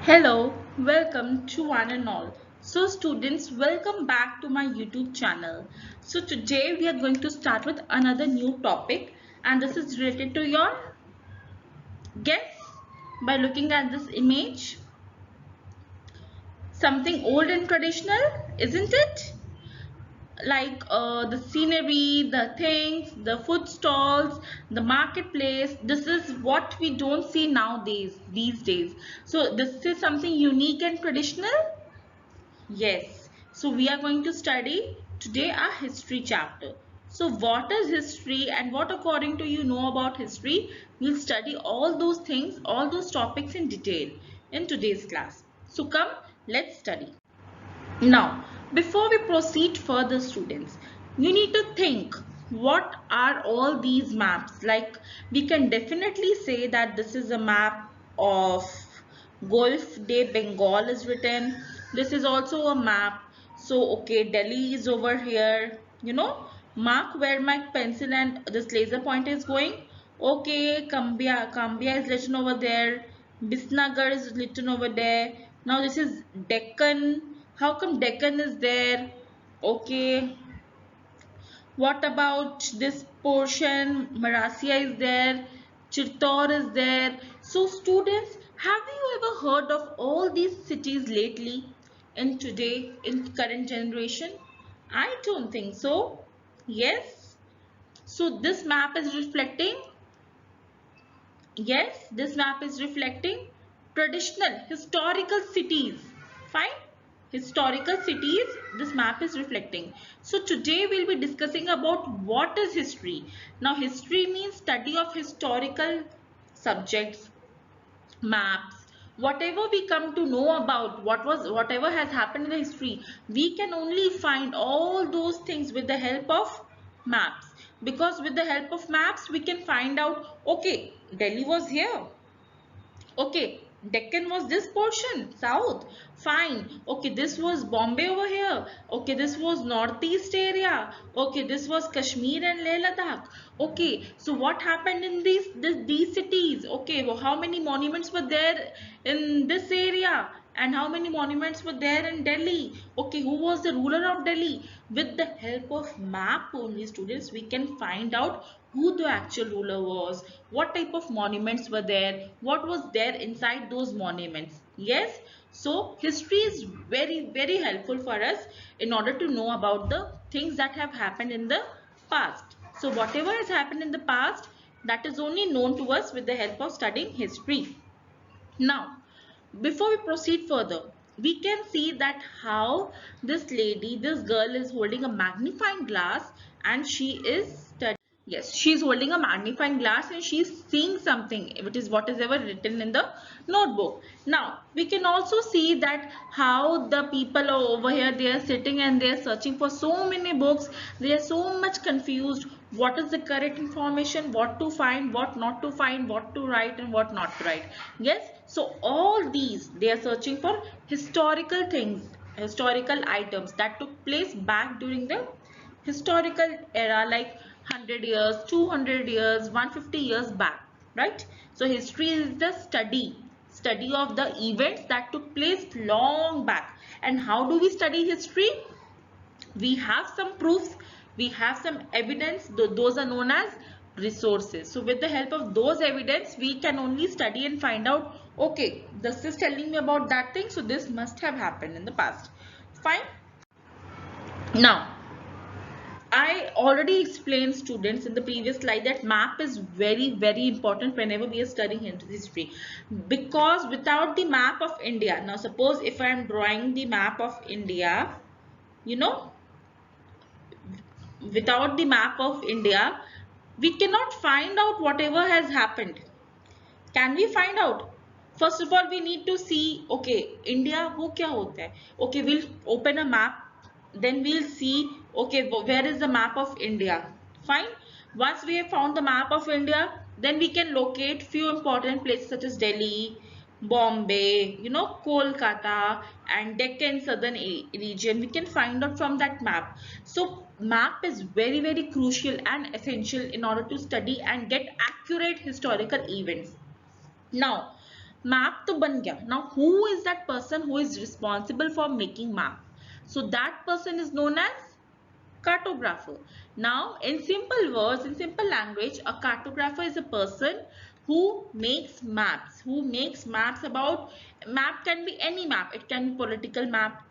Hello, welcome to one and all. So students, welcome back to my YouTube channel. So today we are going to start with another new topic, and this is related to your guess by looking at this image. Something old and traditional, isn't it? Like the scenery, the things, the food stalls, the marketplace. This is what we don't see nowadays, these days. So this is something unique and traditional. Yes, so we are going to study today a history chapter. So what is history and what according to you know about history? We'll study all those things, all those topics in detail in today's class. So come, let's study. Now, before we proceed further students, you need to think what are all these maps? Like we can definitely say that this is a map of Gulf de Bengal is written. This is also a map. So okay, Delhi is over here. Mark where my pencil and this laser point is going. Okay, Kambia is written over there. Bisnagar is written over there. Now this is Deccan. How come Deccan is there? Okay. What about this portion? Marasia is there. Chittor is there. So students, have you ever heard of all these cities lately in today, in current generation? I don't think so. Yes. So this map is reflecting. Yes, this map is reflecting traditional historical cities. Fine. Historical cities this map is reflecting. So today we'll be discussing about what is history. Now history means study of historical subjects, maps, whatever we come to know about whatever has happened in the history, we can only find all those things with the help of maps, because with the help of maps we can find out, okay, Delhi was here. Okay, Deccan was this portion, south. Fine. Okay, this was Bombay over here. Okay, this was northeast area. Okay, this was Kashmir and Leh Ladakh. Okay, so what happened in these cities? Okay, well, how many monuments were there in this area? And how many monuments were there in Delhi? Okay, who was the ruler of Delhi? With the help of map only, students, we can find out who the actual ruler was, what type of monuments were there, what was there inside those monuments. Yes, so history is very helpful for us in order to know about the things that have happened in the past. So whatever has happened in the past, that is only known to us with the help of studying history. Now, before we proceed further, we can see that how this girl is holding a magnifying glass and she is studying. Yes, she's holding a magnifying glass and she's seeing something, which is what is ever written in the notebook. Now, we can also see that how the people are over here, they are sitting and they are searching for so many books. They are so much confused. What is the correct information, what to find, what not to find, what to write and what not to write. Yes, so all these, they are searching for historical things, historical items that took place back during the historical era, like 100 years, 200 years, 150 years back, right? So history is the study of the events that took place long back. And how do we study history? We have some proofs, we have some evidence. Those are known as resources. So with the help of those evidence, we can only study and find out, okay, this is telling me about that thing, so this must have happened in the past. Fine. Now, I already explained students in the previous slide that map is very important whenever we are studying history, because without the map of India, now suppose if I am drawing the map of India, you know, without the map of India, we cannot find out whatever has happened. Can we find out? First of all, we need to see, okay, India wo kya hota hai? Okay, we'll open a map, then we'll see, okay, where is the map of India? Fine. Once we have found the map of India, then we can locate few important places such as Delhi, Bombay, Kolkata and Deccan southern region. We can find out from that map. So map is very crucial and essential in order to study and get accurate historical events. Now, map तो बन गया. Now who is that person who is responsible for making map? So that person is known as cartographer. Now in simple words, in simple language, a cartographer is a person who makes maps, about, map can be any map. It can be political map,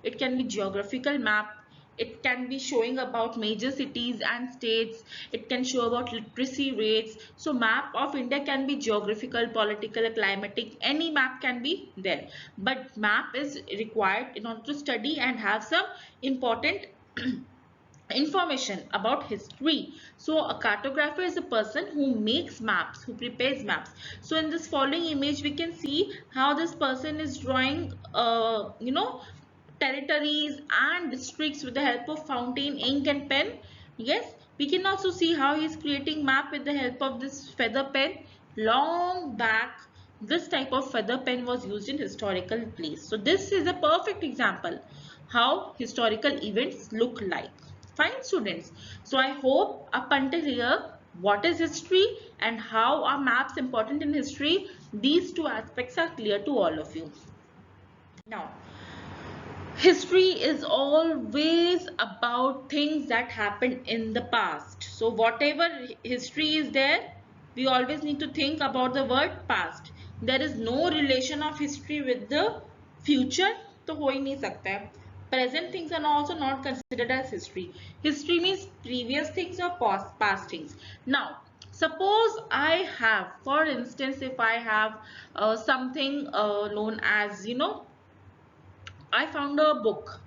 it can be geographical map, it can be showing about major cities and states, it can show about literacy rates. So map of India can be geographical, political, climatic, any map can be there. But map is required in order to study and have some important information about history. So a cartographer is a person who makes maps, who prepares maps. So in this following image we can see how this person is drawing territories and districts with the help of fountain, ink and pen. Yes, we can also see how he is creating map with the help of this feather pen. Long back, this type of feather pen was used in historical place. So this is a perfect example how historical events look like. Fine students. So I hope up until here, what is history and how are maps important in history, these two aspects are clear to all of you. Now, history is always about things that happened in the past. So whatever history is there, we always need to think about the word past. There is no relation of history with the future, तो हो ही नहीं सकता है. Present things are also not considered as history. History means previous things or past things. Now suppose I have, for instance, if I have something known as, I found a book,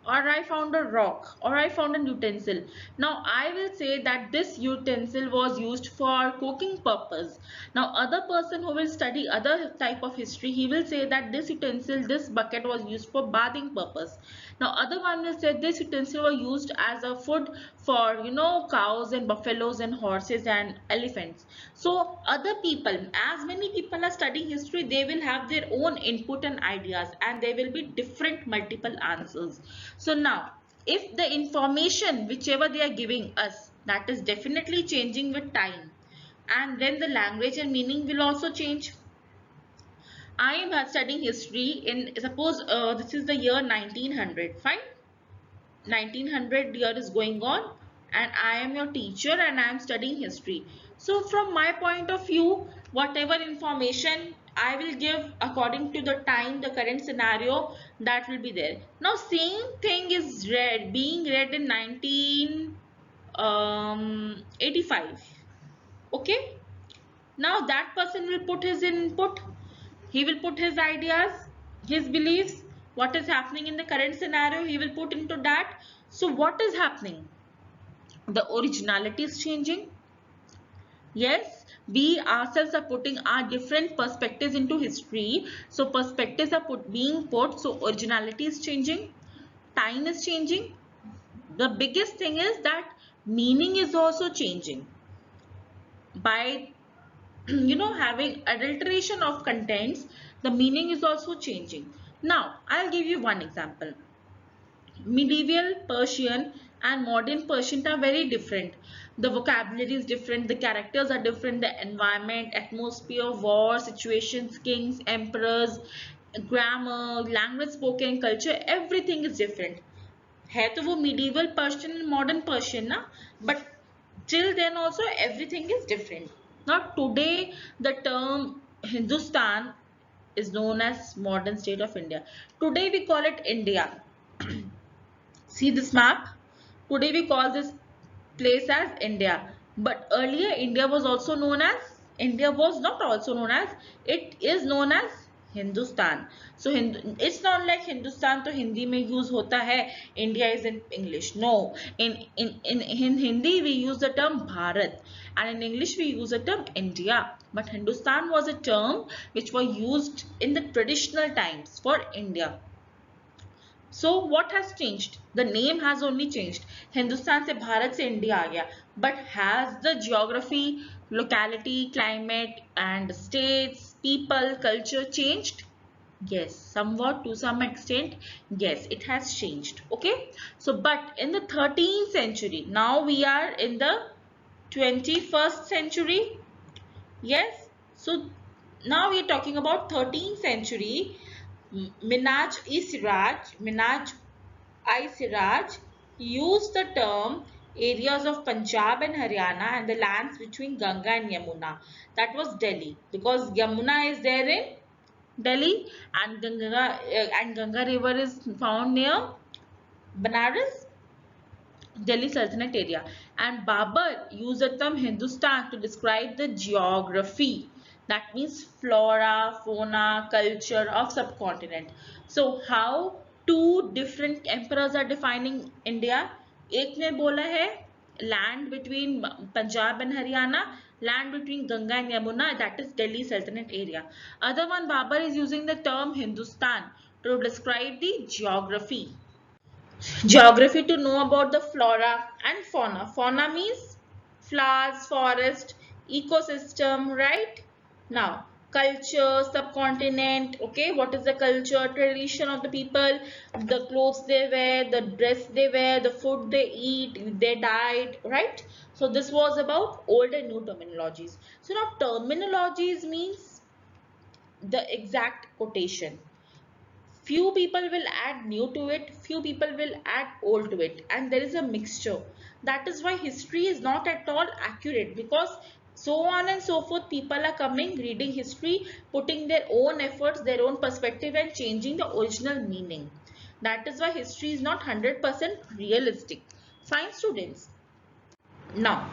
or I found a rock, or I found an utensil. Now I will say that this utensil was used for cooking purpose. Now other person who will study other type of history, he will say that this utensil, this bucket was used for bathing purpose. Now other one will say this utensil was used as a food for, cows and buffaloes and horses and elephants. So other people, as many people are studying history, they will have their own input and ideas, and there will be different multiple answers. So now, if the information whichever they are giving us, that is definitely changing with time, and then the language and meaning will also change. I am studying history in, suppose this is the year 1900, fine. 1900 year is going on and I am your teacher and I am studying history. So from my point of view, whatever information I will give according to the time, the current scenario, that will be there. Now same thing is being read in 1985. Okay. Now that person will put his input. He will put his ideas, his beliefs, what is happening in the current scenario, he will put into that. So what is happening? The originality is changing. Yes, we ourselves are putting our different perspectives into history. So perspectives are being put. So originality is changing. Time is changing. The biggest thing is that meaning is also changing. By having adulteration of contents, the meaning is also changing. Now I'll give you one example. Medieval Persian and modern Persian are very different. The vocabulary is different, the characters are different, the environment, atmosphere, war situations, kings, emperors, grammar, language spoken, culture, everything is different. है तो वो medieval Persian and modern Persian ना, but till then also everything is different. Now today the term Hindustan is known as modern state of India. Today we call it India. See this map. Today we call this place as India. But earlier India was also known as, India was not also known as, it is known as Hindustan. So it's not like Hindustan to Hindi mein use hota hai, India is in English. No, in Hindi we use the term Bharat, and in English we use the term India. But Hindustan was a term which was used in the traditional times for India. So what has changed? The name has only changed. Hindustan से भारत से India आ गया. But has the geography, locality, climate and states, people, culture changed? Yes, somewhat to some extent. Yes, it has changed. Okay. So but in the 13th century, now we are in the 21st century. Yes. So Now we are talking about 13th century. Minaj-i-Siraj used the term areas of Punjab and Haryana and the lands between Ganga and Yamuna. That was Delhi, because Yamuna is there in Delhi and Ganga river is found near Banaras, Delhi Sultanate area. And Babur used the term Hindustan to describe the geography. That means flora, fauna, culture of subcontinent. So how two different emperors are defining India? एक ने बोला है land between Punjab and Haryana, land between Ganga and Yamuna, that is Delhi Sultanate area. Other one, Babur is using the term Hindustan to describe the geography. Geography to know about the flora and fauna. Fauna means flowers, forest, ecosystem, right? Now, culture, subcontinent, okay, what is the culture, tradition of the people, the clothes they wear, the dress they wear, the food they eat, their diet, right? So this was about old and new terminologies. So now terminologies means the exact quotation. Few people will add new to it, few people will add old to it, and there is a mixture. That is why history is not at all accurate, because so on and so forth, people are coming, reading history, putting their own efforts, their own perspective, and changing the original meaning. That is why history is not 100% realistic. Fine, students. Now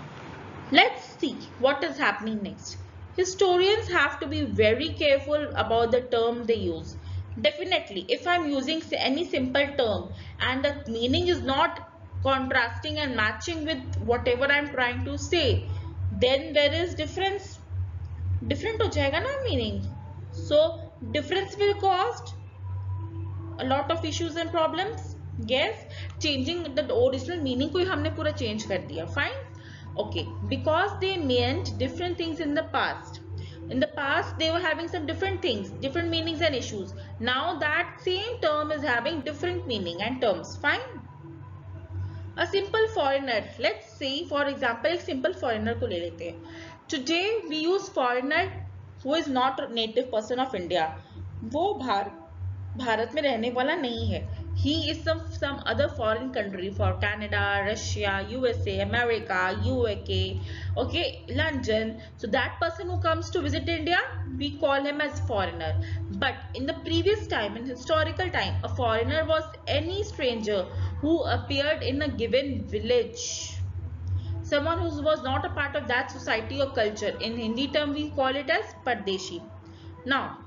let's see what is happening next. Historians have to be very careful about the term they use. Definitely, if I'm using any simple term and the meaning is not contrasting and matching with whatever I'm trying to say, then there is difference. Different हो जाएगा ना meaning. So difference will cause a lot of issues and problems. Yes, changing the original meaning को ही हमने पूरा change कर दिया. Fine. Okay, because they meant different things in the past. In the past, they were having some different things, different meanings and issues. Now that same term is having different meaning and terms. Fine. A simple foreigner. Let's say, for example, एक simple foreigner को ले लेते हैं. Today we use foreigner who is not a native person of India. वो भारत में रहने वाला नहीं है. He is some other foreign country, for Canada, Russia, USA, America, UK, okay, London. So that person who comes to visit India, we call him as foreigner. But in the previous time, in historical time, a foreigner was any stranger who appeared in a given village. Someone who was not a part of that society or culture. In Hindi term, we call it as Pardeshi. Now,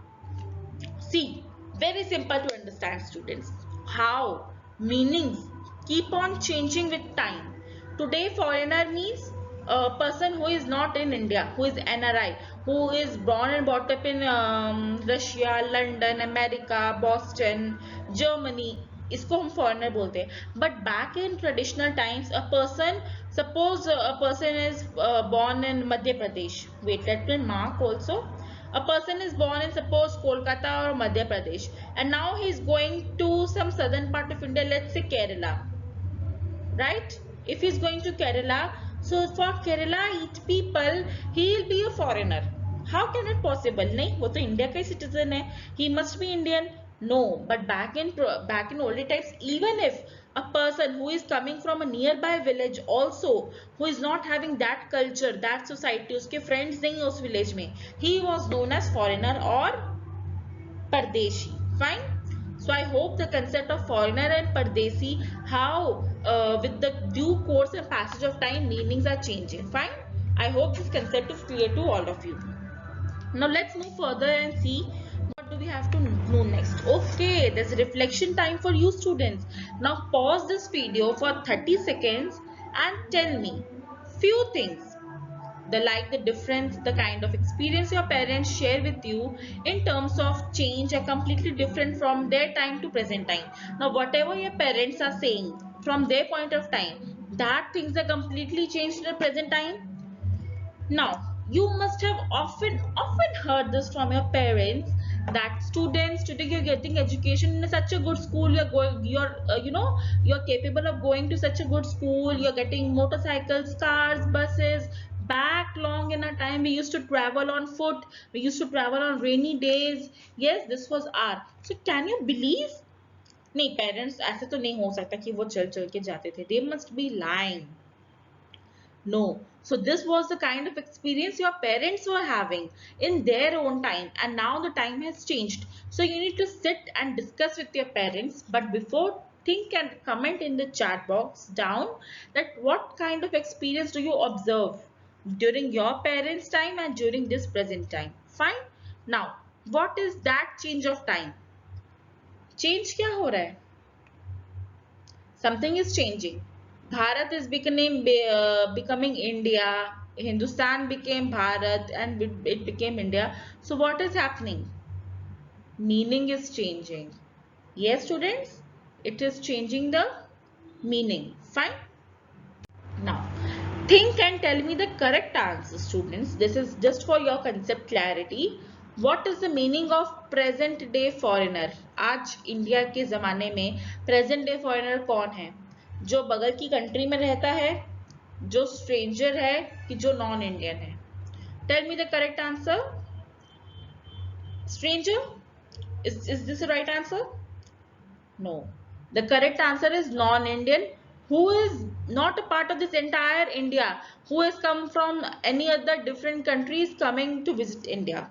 see, very simple to understand, students. How meanings keep on changing with time. Today, foreigner means a person who is not in India, who is NRI, who is born and brought up in Russia, London, America, Boston, Germany. इसको हम foreigner बोलते हैं. But back in traditional times, a person, suppose a person is born in Madhya Pradesh. Wait, let me mark also. A person is born in, suppose, Kolkata or Madhya Pradesh, and now he is going to some southern part of India, let's say Kerala, right? If he is going to Kerala, so for Kerala people, he will be a foreigner. How can it possible? नहीं, वो तो India का citizen है. He must be Indian. No, but back in older times, even if a person who is coming from a nearby village also, who is not having that culture, that society, उसके friends नहीं है उस village में, he was known as foreigner or Pardeshi. Fine. So I hope the concept of foreigner and Pardesi, how with the due course and passage of time, meanings are changing. Fine. I hope this concept is clear to all of you. Now let's move further and see what do we have to know next. Okay, there's reflection time for you students. Now pause this video for 30 seconds and tell me few things, the difference, the kind of experience your parents share with you in terms of change are completely different from their time to present time. Now whatever your parents are saying from their point of time, that things are completely changed to the present time. Now, you must have often heard this from your parents, that students, today you're getting education in such a good school, you're capable of going to such a good school, you're getting motorcycles, cars, buses, back long in our time, we used to travel on foot, we used to travel on rainy days. Yes, this was our. So can you believe? नहीं, parents ऐसे तो नहीं हो सकता कि वो चल चल के जाते थे. They must be lying. No. So this was the kind of experience your parents were having in their own time, and now the time has changed. So you need to sit and discuss with your parents. But before, think and comment in the chat box down that what kind of experience do you observe during your parents' time and during this present time. Fine. Now, what is that change of time? Change क्या हो रहा है? Something is changing. Bharat is becoming India. Hindustan became Bharat and it became India. So what is happening? Meaning is changing. Yes, students, it is changing the meaning. Fine. Now, think and tell me the correct answer, students. This is just for your concept clarity. What is the meaning of present day foreigner? आज India के ज़माने में present day foreigner कौन है? जो बगल की country में रहता है, जो स्ट्रेंजर है कि जो नॉन इंडियन है? Tell me the correct answer. Stranger? Is this the right answer? No. The correct answer is non-Indian, who is not a part of this entire India, who has come from any other different countries coming to visit India.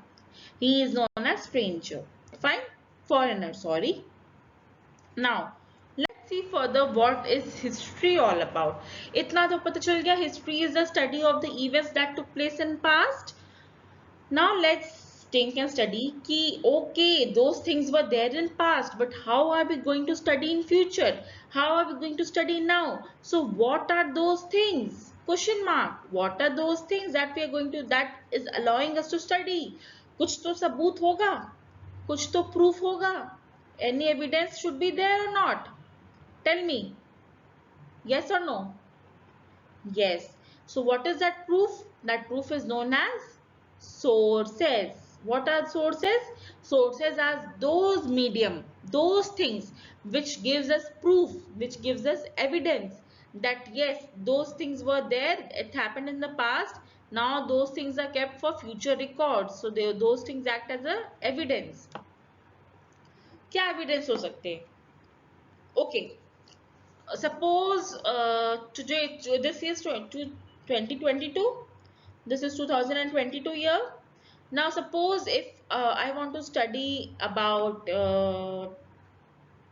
He is known as stranger. Fine? Foreigner, sorry. Now, let's see further what is history all about. इतना तो पता चल गया, history is the study of the events that took place in past. Now let's think and study ki okay, those things were there in past, but how are we going to study in future? How are we going to study now? So what are those things? Question mark. What are those things that we are going to, that is allowing us to study? कुछ तो सबूत होगा, कुछ तो proof होगा. Any evidence should be there or not? Tell me. Yes or no? Yes. So what is that proof? That proof is known as sources. What are sources? Sources are those medium, those things which gives us proof, which gives us evidence that yes, those things were there, it happened in the past. Now those things are kept for future records. So those things act as a evidence. क्या evidence हो सकते हैं? Okay. Suppose today, this is 2022. This is 2022 year. Now suppose if I want to study about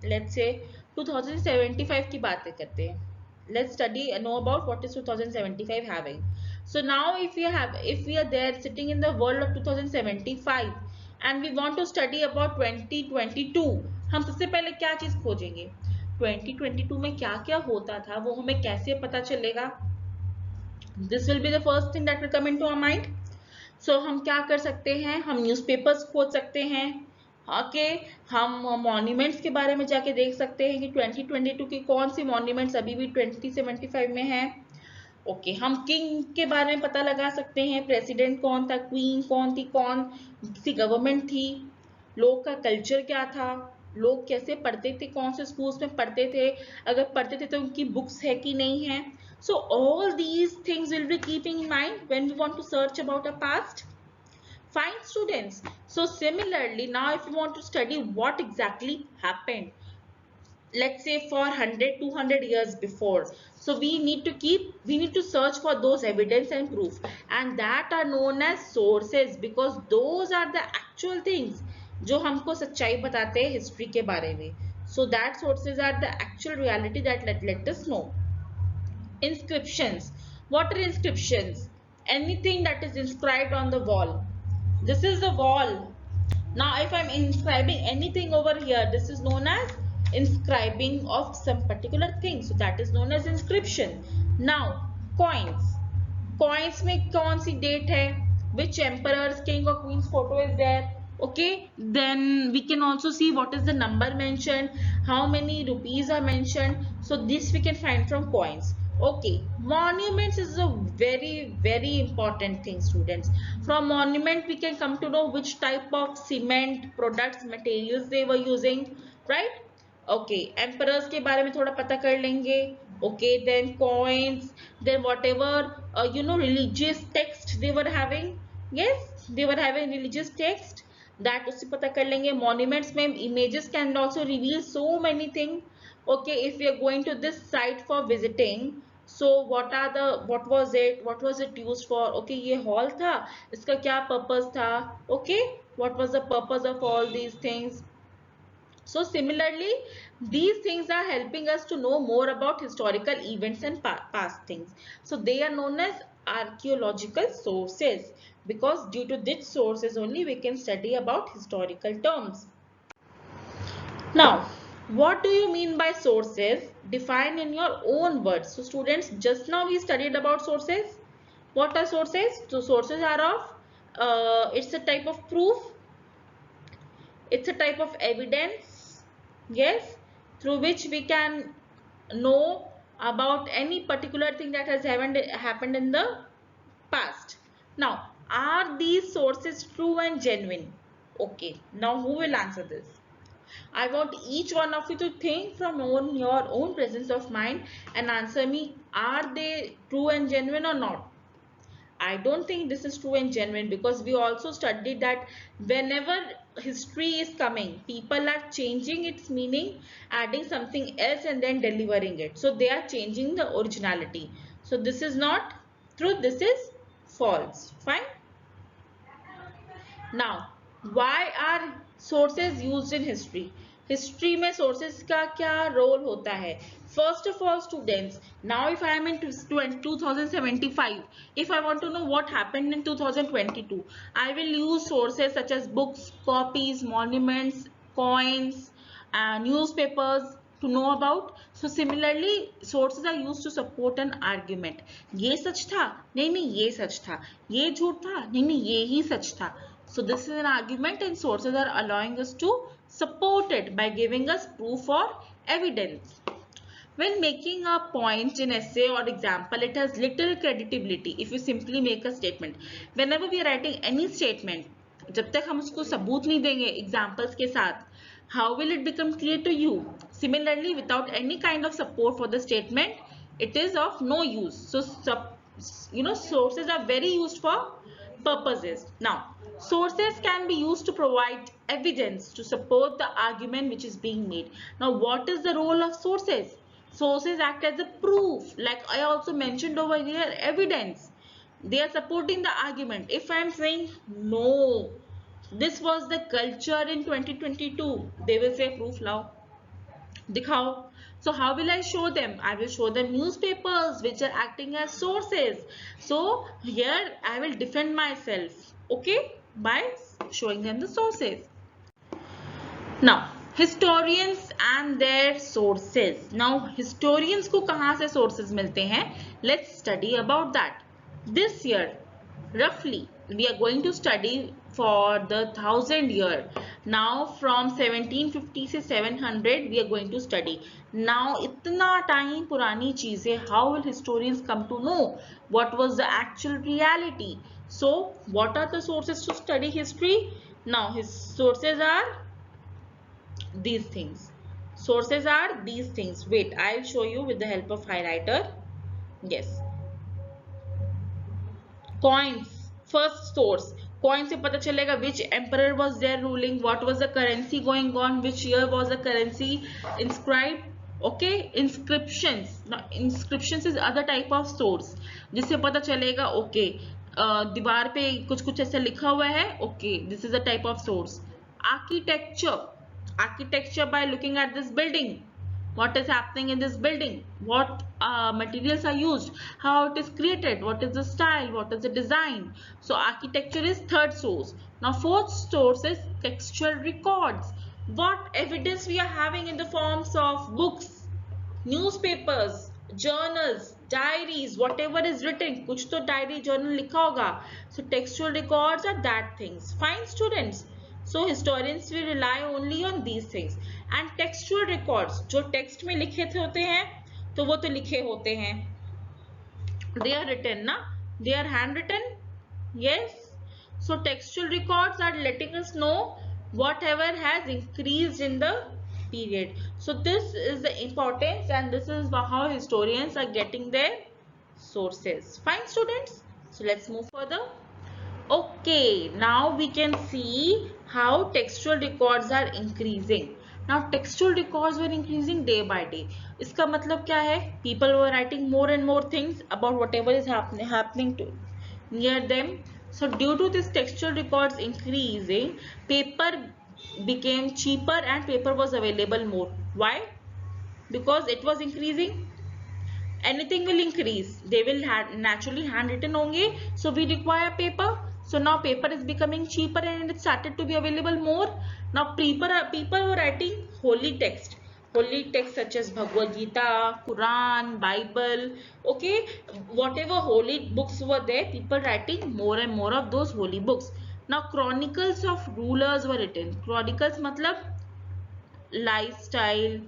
let's say 2075 की बातें करते हैं. Let's study know about what is 2075 having. So now if we are there sitting in the world of 2075 and we want to study about 2022, हम सबसे पहले क्या चीज खोजेंगे? 2022 में क्या क्या होता था वो हमें कैसे पता चलेगा? This will be the first thing that will come into our mind. So हम क्या कर सकते हैं? हम न्यूज़पेपर्स खोज सकते हैं. ओके, हम मॉन्यूमेंट्स के बारे में जाके देख सकते हैं कि 2022 की कौन सी मॉन्यूमेंट्स अभी भी 2075 में है. ओके, हम किंग के बारे में पता लगा सकते हैं. प्रेसिडेंट कौन था, क्वीन कौन थी, कौन सी गवर्नमेंट थी, लोग का कल्चर क्या था, लोग कैसे पढ़ते थे, कौन से स्कूल्स में पढ़ते थे, अगर पढ़ते थे तो उनकी बुक्स है कि नहीं है. So all these things will be keeping in mind when we want to search about our past. Fine, students. So similarly, now if you want to study what exactly happened, let's say for 100 200 years before, so we need to search for those evidence and proof, and that are known as sources, because those are the actual things जो हमको सच्चाई बताते हैं history के बारे में. So that sources are the actual reality that let us know. Inscriptions. What are inscriptions? Anything that is inscribed on the wall. This is the wall. Now if I'm inscribing anything over here, this is known as inscribing of some particular thing. So that is known as inscription. Now coins. Coins में कौन सी date है? Which emperor's, king or queen's photo is there? Okay, then we can also see what is the number mentioned, how many rupees are mentioned. So this we can find from coins. Okay, monuments is a very important thing, students. From monument we can come to know which type of cement products, materials they were using, right? Okay emperors के बारे में थोड़ा पता कर लेंगे. Okay then coins, then whatever religious text they were having. Yes they were having religious text, that उससे पता कर लेंगे. मॉन्यूमेंट्स में images can also reveal so many thing. Okay if you are going to this site for visiting, so what was it used for. Okay ये hall था, इसका क्या purpose था. Okay what was the purpose of all these things. So similarly, these things are helping us to know more about historical events and past things. So they are known as archaeological sources, because due to these sources only we can study about historical terms. Now, what do you mean by sources? Define in your own words. So students, just now we studied about sources. What are sources? So sources are of, it's a type of proof, it's a type of evidence, yes, through which we can know about any particular thing that has happened in the past. Now, are these sources true and genuine? Okay, now who will answer this? I want each one of you to think from your own presence of mind and answer me, are they true and genuine or not? I don't think this is true and genuine, because we also studied that whenever history is coming, people are changing its meaning, adding something else and then delivering it. So they are changing the originality. So this is not true, this is false. Fine. Now, why are sources used in history? History में sources का क्या role होता है? First of all, students, now if I am in 2075, if I want to know what happened in 2022, I will use sources such as books, copies, monuments, coins, newspapers to know about. So similarly, sources are used to support an argument. ये सच था, नहीं नहीं ये सच था, ये झूठ था, नहीं नहीं ये ही सच था. So this is an argument, and sources are allowing us to support it by giving us proof or evidence. When making a point in essay or example, it has little credibility if you simply make a statement. Whenever we are writing any statement, जब तक हम उसको सबूत नहीं देंगे examples के साथ, how will it become clear to you? Similarly, without any kind of support for the statement, it is of no use. So, sources are very used for purposes. Now, sources can be used to provide evidence to support the argument which is being made. Now, what is the role of sources? Sources act as a proof, like I also mentioned over here, evidence. They are supporting the argument. If I am saying no, this was the culture in 2022, they will say proof lao, dikhao. So how will I show them? I will show them newspapers which are acting as sources. So here I will defend myself, okay, by showing them the sources. Now, historians and their sources. Now, historians को कहाँ से sources मिलते हैं? Let's study about that. This year, roughly, we are going to study for the 1000 year. Now, from 1750 से 700, we are going to study. Now, इतना time पुरानी चीजें, how will historians come to know what was the actual reality? So, what are the sources to study history? Now, his sources are these things. Sources are these things. Wait, I'll show you with the help of highlighter. Yes. Coins. First source. Coin से पता चलेगा which emperor was there ruling, what was the currency going on, which year was the currency inscribed. Okay, inscriptions. Now, inscriptions is other type of source. जिससे पता चलेगा okay, दीवार पे कुछ कुछ ऐसा लिखा हुआ है. Okay, this is a type of source. Architecture. Architecture by looking at this building. What is happening in this building? What materials are used? How it is created? What is the style? What is the design? So architecture is third source. Now fourth source is textual records. What evidence we are having in the forms of books, newspapers, journals, diaries, whatever is written. कुछ तो diary journal लिखा होगा. So textual records are that things. Fine students. So historians will rely only on these things. And textual records, जो text में लिखे होते हैं, तो वो तो लिखे होते हैं. They are written, ना? They are handwritten. Yes. So textual records are letting us know whatever has increased in the period. So this is the importance, and this is how historians are getting their sources. Fine, students. So let's move further. Okay, now we can see how textual records are increasing. Now textual records were increasing day by day. इसका मतलब क्या है? People were writing more and more things about whatever is happening to near them. So due to this textual records increasing, paper became cheaper and paper was available more. Why? Because it was increasing. Anything will increase, they will naturally handwritten only, so we require paper. So now paper is becoming cheaper and it started to be available more. Now people were writing holy text such as Bhagavad Gita, Quran, Bible, okay, whatever holy books were there, people writing more and more of those holy books. Now chronicles of rulers were written. Chronicles matlab lifestyle,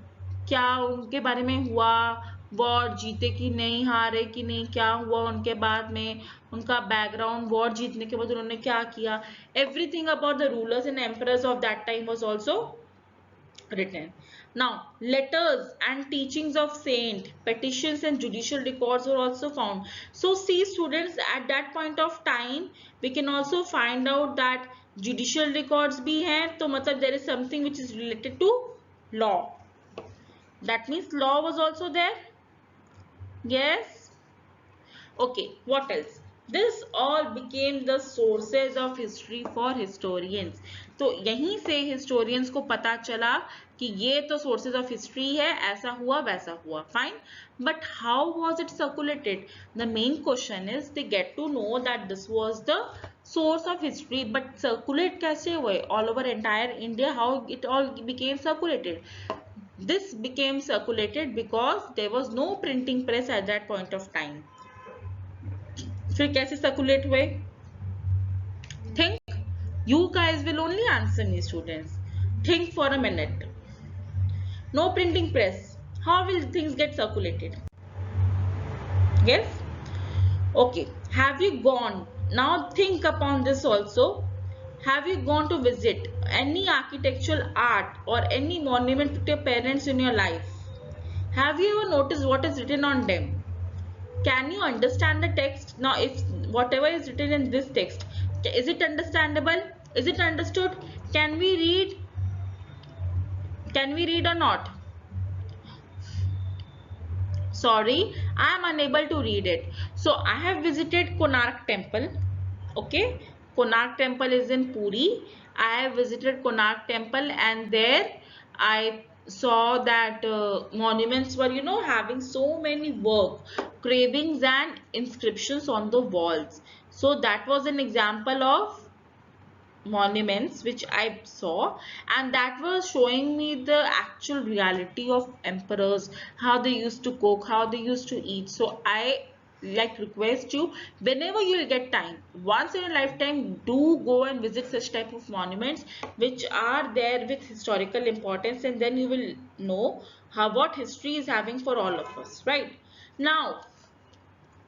क्या उनके बारे में हुआ, war जीते कि नहीं, हारे कि नहीं, क्या हुआ उनके बाद में, उनका बैकग्राउंड, वॉर जीतने के बाद उन्होंने क्या किया, everything about the rulers and emperors of that time was also written. Now letters and teachings of saint, petitions and judicial records were also found. So see students, at that point of time we can also find out that judicial records bhi hain, to matlab there is something which is related to law. That means law was also there. Yes. Okay, what else? This all became the sources of history for historians. तो यहीं से historians को पता चला कि ये तो sources of history है, ऐसा हुआ वैसा हुआ. Fine, but how was it circulated? The main question is they get to know that this was the source of history, but circulate कैसे हुए all over entire India? How it all became circulated? This became circulated because there was no printing press at that point of time. फिर कैसे circulate हुए? Think. You guys will only answer me, students. Think for a minute. No printing press. How will things get circulated? Yes? Okay. Have you gone? Now think upon this also. Have you gone to visit any architectural art or any monument with your parents in your life? Have you ever noticed what is written on them? Can you understand the text? Now if whatever is written in this text, is it understandable? Is it understood? Can we read? Can we read or not? Sorry, I am unable to read it. So I have visited Konark temple. Okay, Konark temple is in Puri. I have visited Konark temple and there I saw that monuments were, you know, having so many work, carvings and inscriptions on the walls. So that was an example of monuments which I saw, and that was showing me the actual reality of emperors, how they used to cook, how they used to eat. So I like request you, whenever you will get time, once in a lifetime, do go and visit such type of monuments which are there with historical importance, and then you will know how what history is having for all of us, right? Now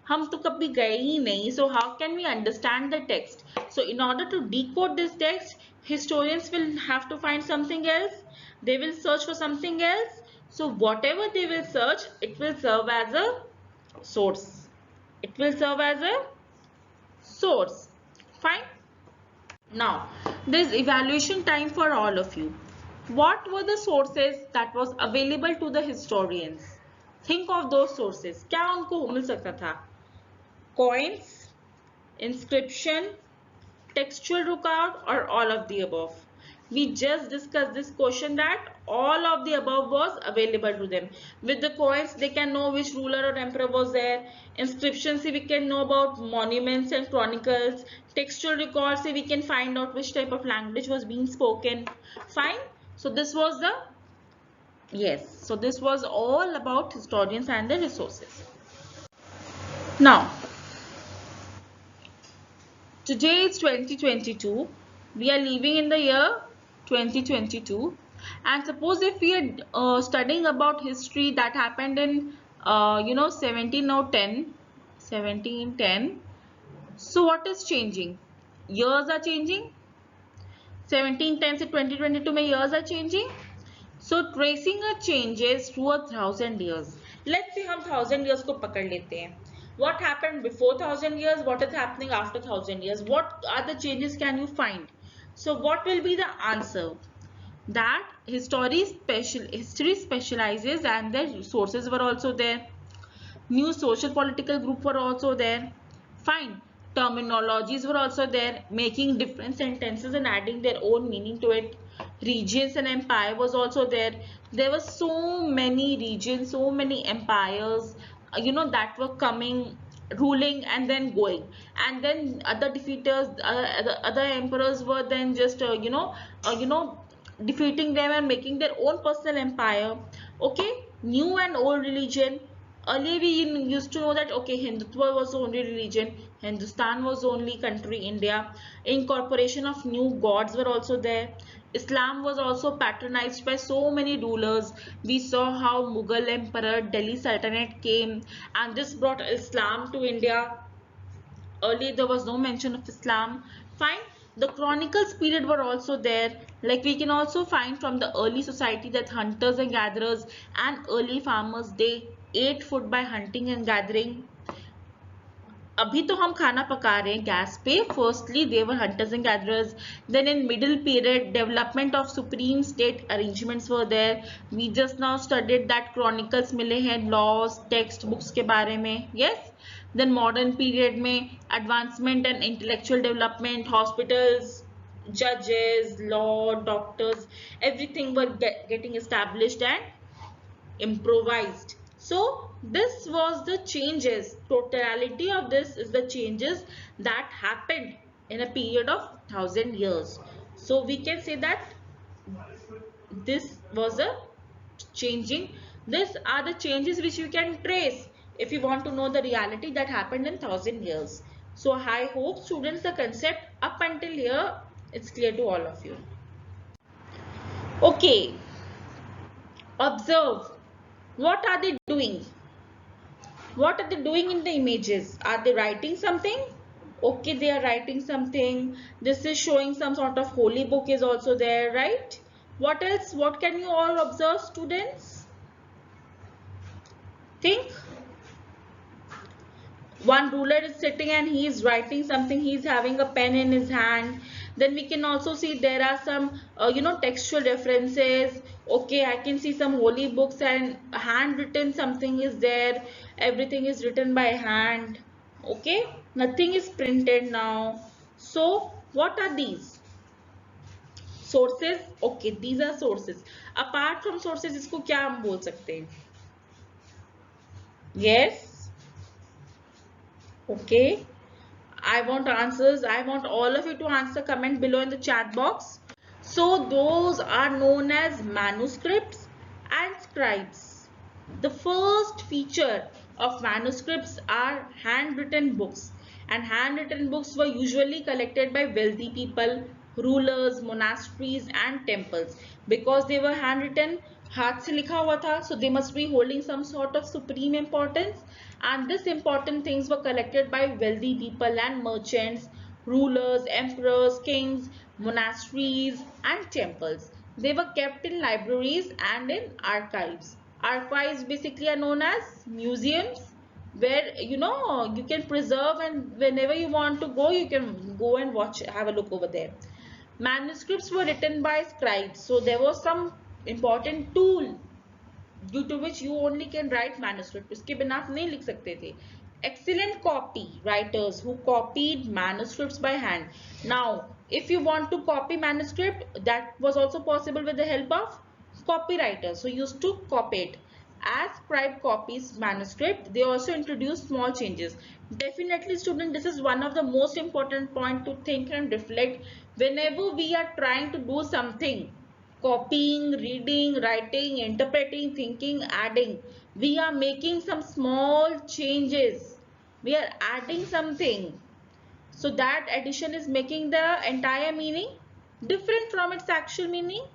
हम तो कभी गए ही नहीं, so how can we understand the text? So in order to decode this text, historians will have to find something else. They will search for something else. So whatever they will search, it will serve as a source. It will serve as a source. Fine. Now, this evaluation time for all of you. What were the sources that was available to the historians? Think of those sources. क्या उनको मिल सकता था? Coins, inscription, textual record, or all of the above? We just discussed this question that all of the above was available to them. With the coins, they can know which ruler or emperor was there. Inscriptions, we can know about monuments and chronicles. Textual records, we can find out which type of language was being spoken. Fine. So this was the, yes, so this was all about historians and the resources. Now, today is 2022. We are living in the year 2022, and suppose if we are studying about history that happened in 1710. So what is changing? Years are changing. 1710 से 2022 में years are changing. So tracing a changes through 1,000 years. Let's say हम 1,000 years को पकड़ लेते हैं. What happened before 1,000 years? What is happening after 1,000 years? What are the changes can you find? So what will be the answer? That history specializes and the sources were also there. New social political group were also there. Fine. Terminologies were also there, making different sentences and adding their own meaning to it. Regions and empire was also there. There were so many regions, so many empires, that were coming, ruling and then going. And then other defeaters, other emperors were then just, defeating them and making their own personal empire. Okay, new and old religion. Earlier we used to know that okay, Hindutva was the only religion, Hindustan was the only country, India. Incorporation of new gods were also there. Islam was also patronized by so many rulers. We saw how Mughal emperor, Delhi Sultanate came and this brought Islam to India. Earlier there was no mention of Islam. Fine. The chronicles period were also there. Like we can also find from the early society that hunters and gatherers and early farmers, they ate food by hunting and gathering. अभी तो हम खाना पका रहे हैं गैस पे. Firstly they were hunters and gatherers. Then in middle period development of supreme state arrangements were there. We just now studied that chronicles मिले हैं लॉज टेक्स्ट बुक्स के बारे में. यस. देन मॉडर्न पीरियड में advancement and intellectual development, hospitals, judges, law, doctors, everything were getting established and improvised. So this was the changes. Totality of this is the changes that happened in a period of 1,000 years. So we can say that this was a changing. These are the changes which you can trace if you want to know the reality that happened in 1,000 years. So I hope students the concept up until here it's clear to all of you. Okay, observe. What are they doing? What are they doing in the images? Are they writing something? Okay, they are writing something. This is showing some sort of holy book is also there, right? What else? What can you all observe, students? Think. One ruler is sitting and he is writing something. He is having a pen in his hand. Then we can also see there are some textual references. Okay, I can see some holy books and handwritten something is there. Everything is written by hand. Okay, nothing is printed now. So what are these? Sources. Okay, these are sources. Apart from sources, इसको क्या हम बोल सकते हैं? Yes. Okay, I want answers. I want all of you to answer. Comment below in the chat box. So those are known as manuscripts and scribes. The first feature of manuscripts are handwritten books, and handwritten books were usually collected by wealthy people, rulers, monasteries and temples. Because they were handwritten, हाथ से लिखा हुआ था, so they must be holding some sort of supreme importance, and this important things were collected by wealthy people and merchants, rulers, emperors, kings, monasteries and temples. They were kept in libraries and in archives. Archives basically are known as museums, where you can preserve, and whenever you want to go you can go and watch, have a look over there. Manuscripts were written by scribes, so there was some important tool due to which you only can write manuscript. उसके बिना आप नहीं लिख सकते थे. Excellent copy writers who copied manuscripts by hand. Now, if you want to copy manuscript, that was also possible with the help of copywriters who used to copy it. As scribe copies manuscript, they also introduced small changes. Definitely, student, this is one of the most important point to think and reflect whenever we are trying to do something. Copying, reading, writing, interpreting, thinking, adding. We are making some small changes. We are adding something. So that addition is making the entire meaning different from its actual meaning.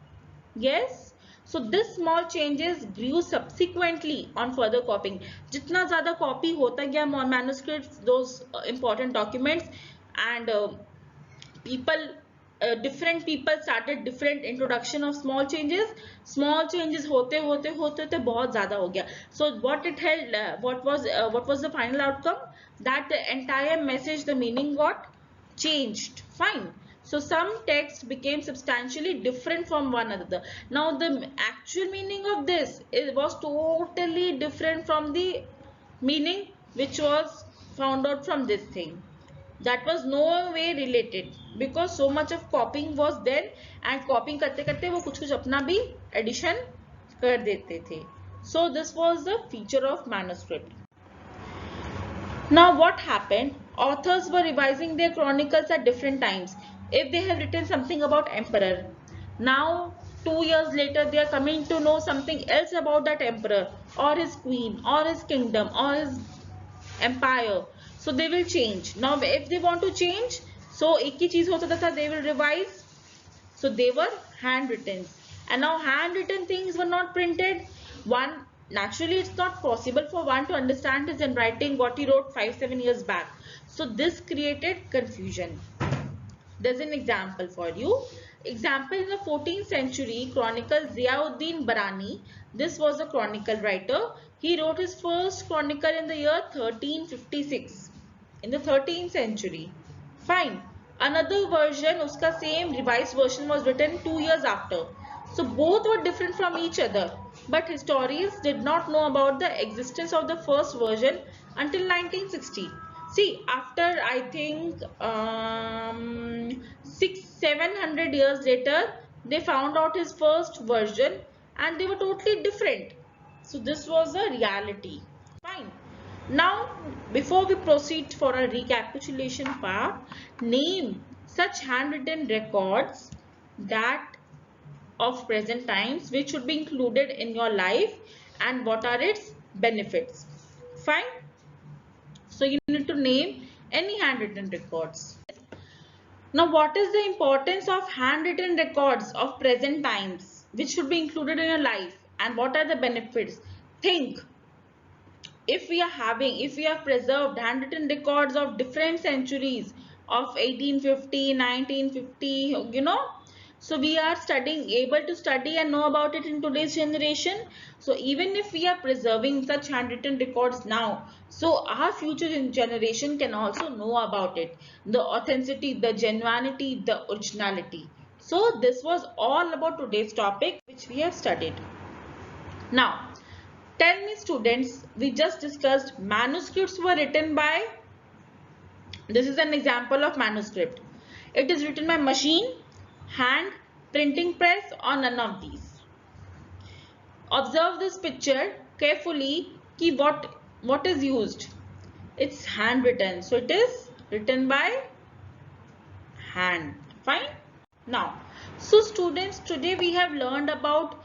Yes. So this small changes grew subsequently on further copying. जितना ज़्यादा copy होता गया manuscripts, those important documents, and people different people started different introduction of small changes होते होते होते होते बहुत ज़्यादा हो गया. So what it held, what was the final outcome? That the entire message, the meaning got changed. Fine. So some text became substantially different from one another. Now the actual meaning of this was totally different from the meaning which was found out from this thing. That was no way related because so much of copying was there, and copying करते करते वो कुछ कुछ अपना भी addition कर देते थे. So this was the feature of manuscript. Now what happened? Authors were revising their chronicles at different times. If they have written something about emperor, now 2 years later they are coming to know something else about that emperor or his queen or his kingdom or his empire. So they will change. Now if they want to change, so एक ही चीज होता था, they will revise. So they were handwritten, and now handwritten things were not printed. One, naturally it's not possible for one to understand his handwriting what he wrote 5-7 years back. So this created confusion. There's an example for you. Example, in the 14th century chronicle, Ziauddin Barani, this was a chronicle writer. He wrote his first chronicle in the year 1356 in the 13th century. Fine. Another version, uska same revised version, was written 2 years after. So both were different from each other, but historians did not know about the existence of the first version until 1960. See, after I think 600-700 years later, they found out his first version and they were totally different. So this was a reality. Fine. Now, before we proceed for a recapitulation part, name such handwritten records that of present times which should be included in your life and what are its benefits. Fine. So you need to name any handwritten records. Now what is the importance of handwritten records of present times which should be included in your life and what are the benefits? Think. If we have preserved handwritten records of different centuries of 1850, 1950, so we are able to study and know about it in today's generation. So even if we are preserving such handwritten records now, so our future generation can also know about it, the authenticity, the genuinity, the originality. So this was all about today's topic which we have studied. Now, tell me students, we just discussed manuscripts were written by, this is an example of manuscript. It is written by machine, hand, printing press or none of these. Observe this picture carefully. Ki what is used? It's handwritten. So it is written by hand. Fine. Now, so students, today we have learned about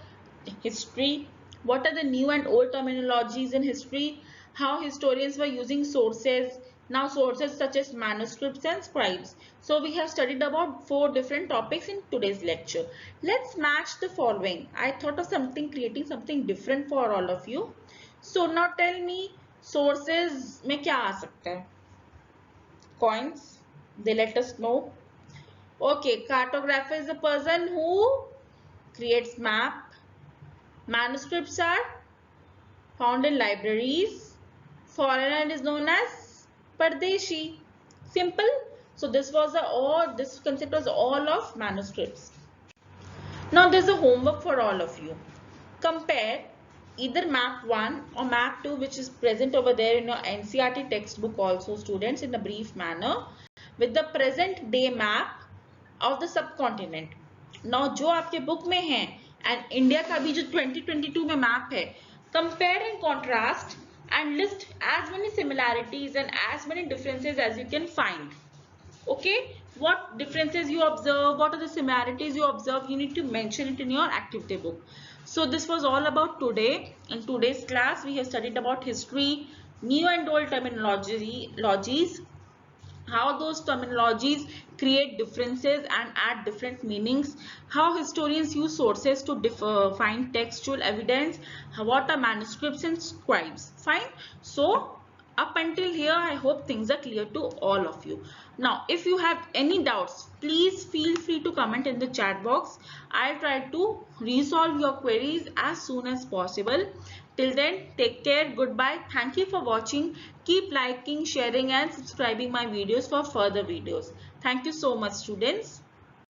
history. What are the new and old terminologies in history? How historians were using sources. Now sources such as manuscripts and scribes. So we have studied about 4 different topics in today's lecture. Let's match the following. I thought of creating something different for all of you. So now tell me, sources में क्या आ सकता है? Coins. They let us know. Okay, cartographer is the person who creates map. Manuscripts are found in libraries. Foreigner is known as Pardeshi. Simple. So this concept was all of manuscripts. Now there's a homework for all of you. Compare either map 1 or map 2, which is present over there in your NCERT textbook also, students, in a brief manner, with the present day map of the subcontinent. Now जो आपके book में है and India का भी जो 2022 में map है, compare and contrast and list as many similarities and as many differences as you can find. Okay, what differences you observe, what are the similarities you observe, you need to mention it in your activity book. So this was all about today. In today's class we have studied about history, new and old terminologies, how those terminologies create differences and add different meanings, how historians use sources to find textual evidence, what are manuscripts and scribes. Fine. So Up until here, I hope things are clear to all of you. Now, if you have any doubts, please feel free to comment in the chat box. I'll try to resolve your queries as soon as possible. Till then, take care. Goodbye. Thank you for watching. Keep liking, sharing and subscribing my videos for further videos. Thank you so much, students.